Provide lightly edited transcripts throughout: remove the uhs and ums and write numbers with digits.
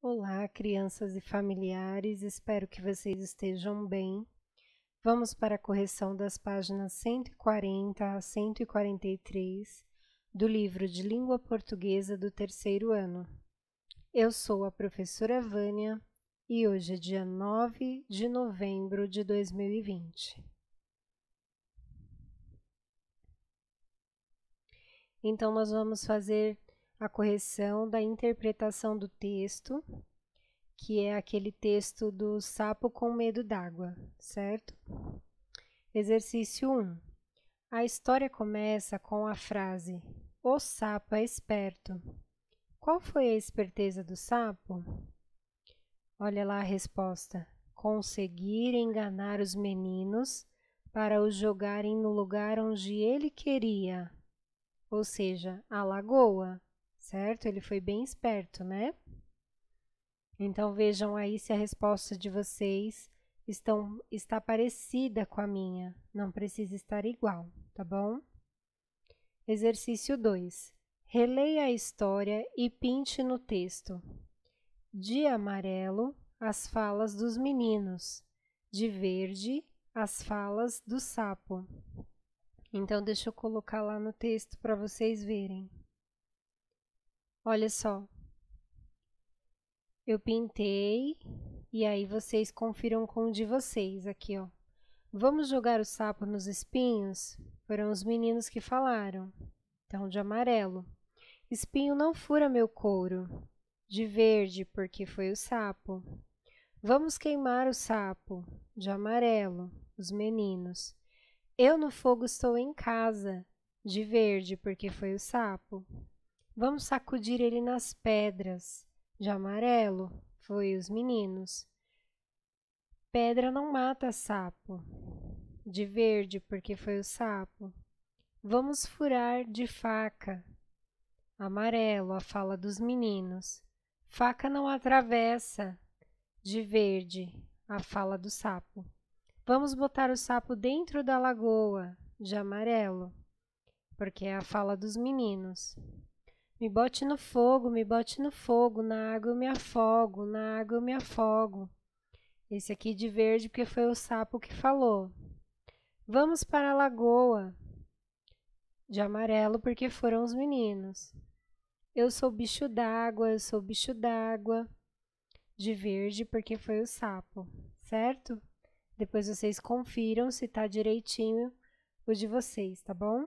Olá, crianças e familiares, espero que vocês estejam bem. Vamos para a correção das páginas 140 a 143 do livro de Língua Portuguesa do terceiro ano. Eu sou a professora Vânia e hoje é dia 9 de novembro de 2020. Então, nós vamos fazer a correção da interpretação do texto, que é aquele texto do sapo com medo d'água, certo? Exercício 1. A história começa com a frase: o sapo é esperto. Qual foi a esperteza do sapo? Olha lá a resposta: conseguir enganar os meninos para os jogarem no lugar onde ele queria, ou seja, a lagoa, certo? Ele foi bem esperto, né? Então vejam aí se a resposta de vocês está parecida com a minha, não precisa estar igual, tá bom? Exercício 2. Releia a história e pinte no texto. De amarelo, as falas dos meninos. De verde, as falas do sapo. Então, deixa eu colocar lá no texto para vocês verem. Olha só. Eu pintei e aí vocês confiram com o de vocês aqui, ó. Vamos jogar o sapo nos espinhos? Foram os meninos que falaram. Então, de amarelo. Espinho não fura meu couro. De verde, porque foi o sapo. Vamos queimar o sapo. De amarelo, os meninos. Eu no fogo estou em casa. De verde, porque foi o sapo. Vamos sacudir ele nas pedras. De amarelo, foi os meninos. Pedra não mata sapo. De verde, porque foi o sapo. Vamos furar de faca. Amarelo, a fala dos meninos. Faca não atravessa. De verde, a fala do sapo. Vamos botar o sapo dentro da lagoa. De amarelo, porque é a fala dos meninos. Me bote no fogo, na água eu me afogo, na água eu me afogo. Esse aqui de verde porque foi o sapo que falou. Vamos para a lagoa. De amarelo porque foram os meninos. Eu sou bicho d'água, eu sou bicho d'água. De verde porque foi o sapo, certo? Depois vocês confiram se tá direitinho o de vocês, tá bom?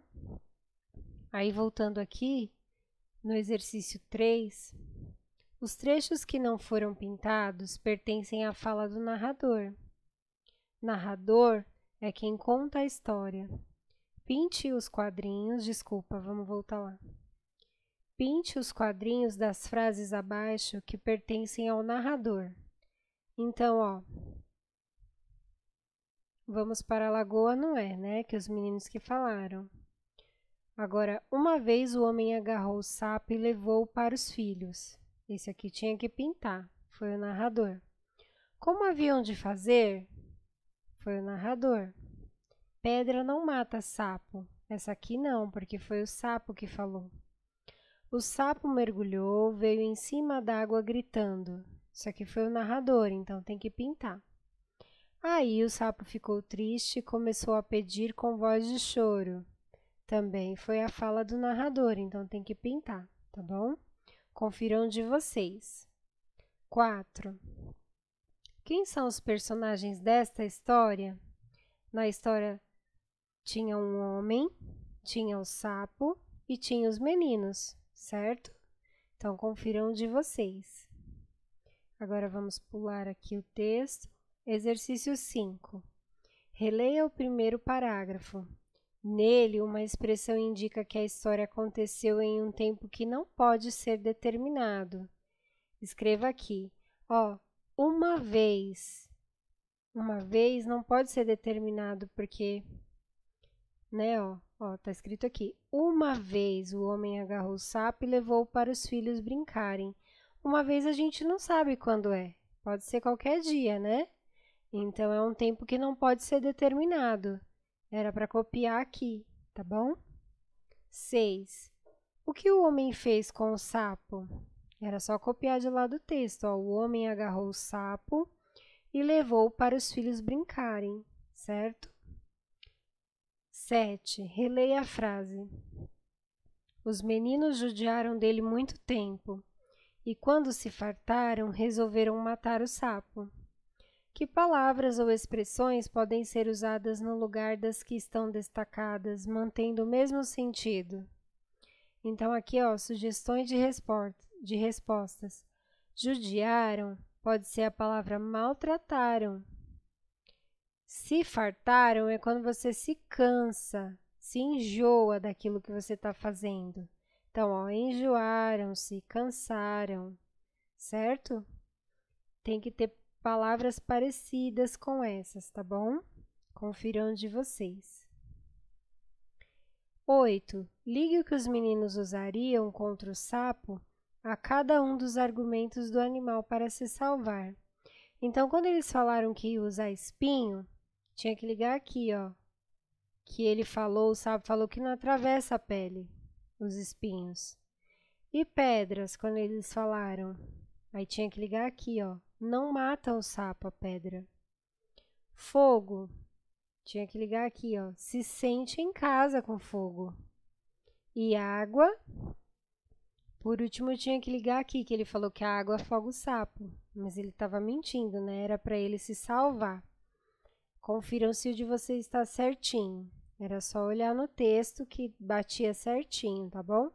Aí voltando aqui, no exercício 3, os trechos que não foram pintados pertencem à fala do narrador. Narrador é quem conta a história. Pinte os quadrinhos, vamos voltar lá. Pinte os quadrinhos das frases abaixo que pertencem ao narrador. Então, ó, vamos para a lagoa, não é, né? Que os meninos que falaram. Agora, uma vez o homem agarrou o sapo e levou-o para os filhos. Esse aqui tinha que pintar, foi o narrador. Como haviam de fazer? Foi o narrador. Pedra não mata sapo. Essa aqui não, porque foi o sapo que falou. O sapo mergulhou, veio em cima d'água gritando. Isso aqui foi o narrador, então tem que pintar. Aí o sapo ficou triste e começou a pedir com voz de choro. Também foi a fala do narrador, então tem que pintar, tá bom? Confiram de vocês. 4. Quem são os personagens desta história? Na história tinha um homem, tinha o sapo e tinha os meninos, certo? Então, confiram de vocês. Agora, vamos pular aqui o texto. Exercício 5. Releia o primeiro parágrafo. Nele, uma expressão indica que a história aconteceu em um tempo que não pode ser determinado. Escreva aqui, ó, uma vez. Uma vez não pode ser determinado porque, né, ó, tá escrito aqui. Uma vez o homem agarrou o sapo e levou para os filhos brincarem. Uma vez a gente não sabe quando é. Pode ser qualquer dia, né? Então, é um tempo que não pode ser determinado. Era para copiar aqui, tá bom? 6. O que o homem fez com o sapo? Era só copiar de lá do texto. Ó, o homem agarrou o sapo e levou para os filhos brincarem, certo? 7. Releia a frase. Os meninos judiaram dele muito tempo, e quando se fartaram, resolveram matar o sapo. Que palavras ou expressões podem ser usadas no lugar das que estão destacadas, mantendo o mesmo sentido? Então, aqui, ó, sugestões de respostas. Judiaram pode ser a palavra maltrataram. Se fartaram é quando você se cansa, se enjoa daquilo que você está fazendo. Então, ó, enjoaram-se, cansaram, certo? Tem que ter palavras parecidas com essas, tá bom? Confiram de vocês. 8. Ligue o que os meninos usariam contra o sapo a cada um dos argumentos do animal para se salvar. Então, quando eles falaram que ia usar espinho, tinha que ligar aqui, ó. Que ele falou, o sapo falou que não atravessa a pele, os espinhos. E pedras, quando eles falaram, aí tinha que ligar aqui, ó. Não mata o sapo a pedra. Fogo, tinha que ligar aqui, ó. Se sente em casa com fogo. E água, por último, tinha que ligar aqui, que ele falou que a água afoga o sapo. Mas ele estava mentindo, né? Era para ele se salvar. Confiram se o de vocês está certinho. Era só olhar no texto que batia certinho, tá bom?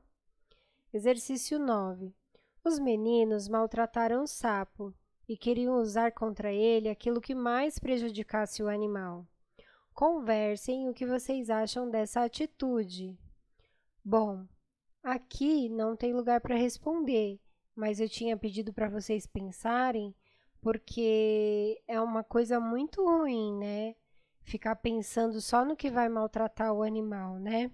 Exercício 9. Os meninos maltrataram o sapo e queriam usar contra ele aquilo que mais prejudicasse o animal. Conversem o que vocês acham dessa atitude. Bom, aqui não tem lugar para responder, mas eu tinha pedido para vocês pensarem, porque é uma coisa muito ruim, né? Ficar pensando só no que vai maltratar o animal, né?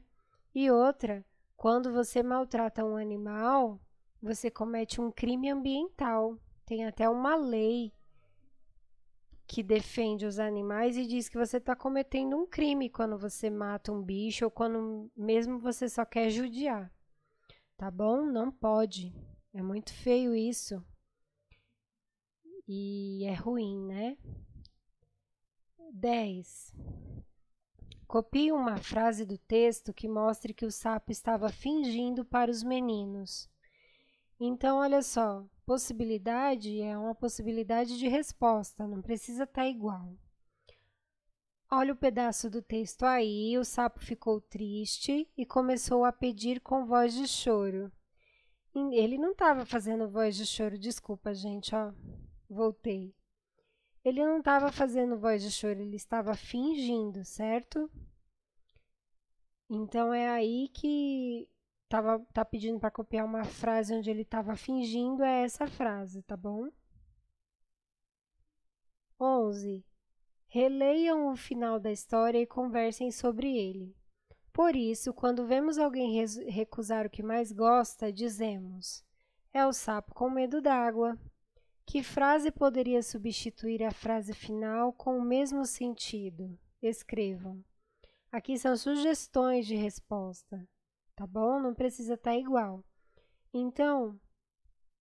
E outra, quando você maltrata um animal, você comete um crime ambiental. Tem até uma lei que defende os animais e diz que você está cometendo um crime quando você mata um bicho ou quando mesmo você só quer judiar. Tá bom? Não pode. É muito feio isso. E é ruim, né? 10. Copie uma frase do texto que mostre que o sapo estava fingindo para os meninos. Então, olha só, possibilidade é uma possibilidade de resposta, não precisa estar igual. Olha o pedaço do texto aí, o sapo ficou triste e começou a pedir com voz de choro. Ele não estava fazendo voz de choro, desculpa, gente, ó, voltei. Ele não estava fazendo voz de choro, ele estava fingindo, certo? Então, é aí que tá pedindo para copiar uma frase onde ele estava fingindo, é essa frase, tá bom? 11. Releiam o final da história e conversem sobre ele. Por isso, quando vemos alguém recusar o que mais gosta, dizemos: é o sapo com medo d'água. Que frase poderia substituir a frase final com o mesmo sentido? Escrevam. Aqui são sugestões de resposta, tá bom? Não precisa estar igual. Então,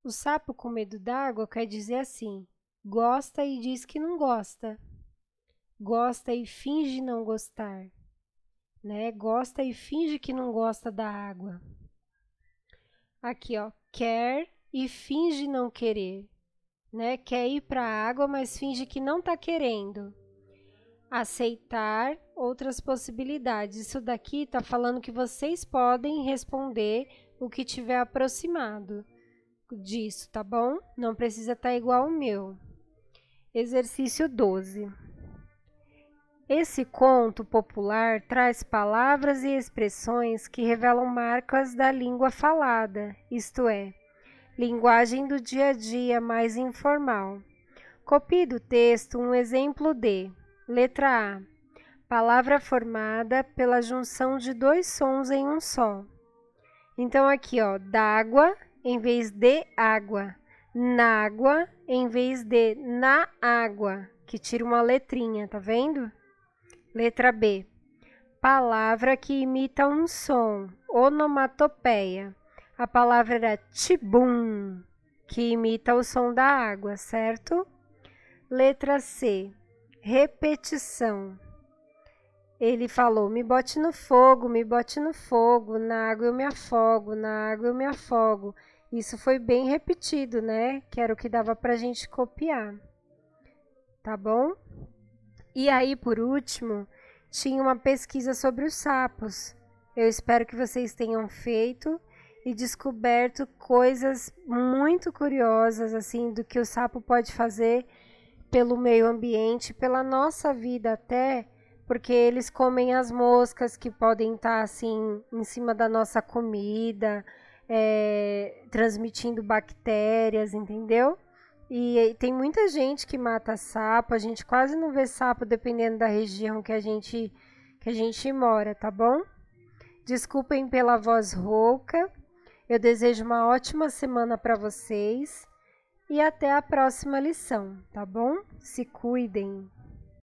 o sapo com medo d'água quer dizer assim: gosta e diz que não gosta. Gosta e finge não gostar, né? Gosta e finge que não gosta da água. Aqui, ó, quer e finge não querer, né? Quer ir para a água, mas finge que não está querendo. Aceitar outras possibilidades. Isso daqui está falando que vocês podem responder o que tiver aproximado disso, tá bom? Não precisa estar igual ao meu. Exercício 12. Esse conto popular traz palavras e expressões que revelam marcas da língua falada, isto é, linguagem do dia a dia mais informal. Copie do texto um exemplo de: letra A, palavra formada pela junção de dois sons em um só. Então, aqui, ó, d'água em vez de água, nágua em vez de na água, que tira uma letrinha, tá vendo? Letra B, palavra que imita um som, onomatopeia. A palavra era tibum. que imita o som da água, certo? Letra C, repetição. Ele falou, me bote no fogo, na água eu me afogo, na água eu me afogo. Isso foi bem repetido, né? Que era o que dava pra gente copiar. Tá bom? E aí, por último, tinha uma pesquisa sobre os sapos. Eu espero que vocês tenham feito e descoberto coisas muito curiosas, assim, do que o sapo pode fazer pelo meio ambiente, pela nossa vida até, porque eles comem as moscas que podem estar, assim, em cima da nossa comida, transmitindo bactérias, entendeu? E tem muita gente que mata sapo, a gente quase não vê sapo dependendo da região que a gente mora, tá bom? Desculpem pela voz rouca, eu desejo uma ótima semana para vocês e até a próxima lição, tá bom? Se cuidem!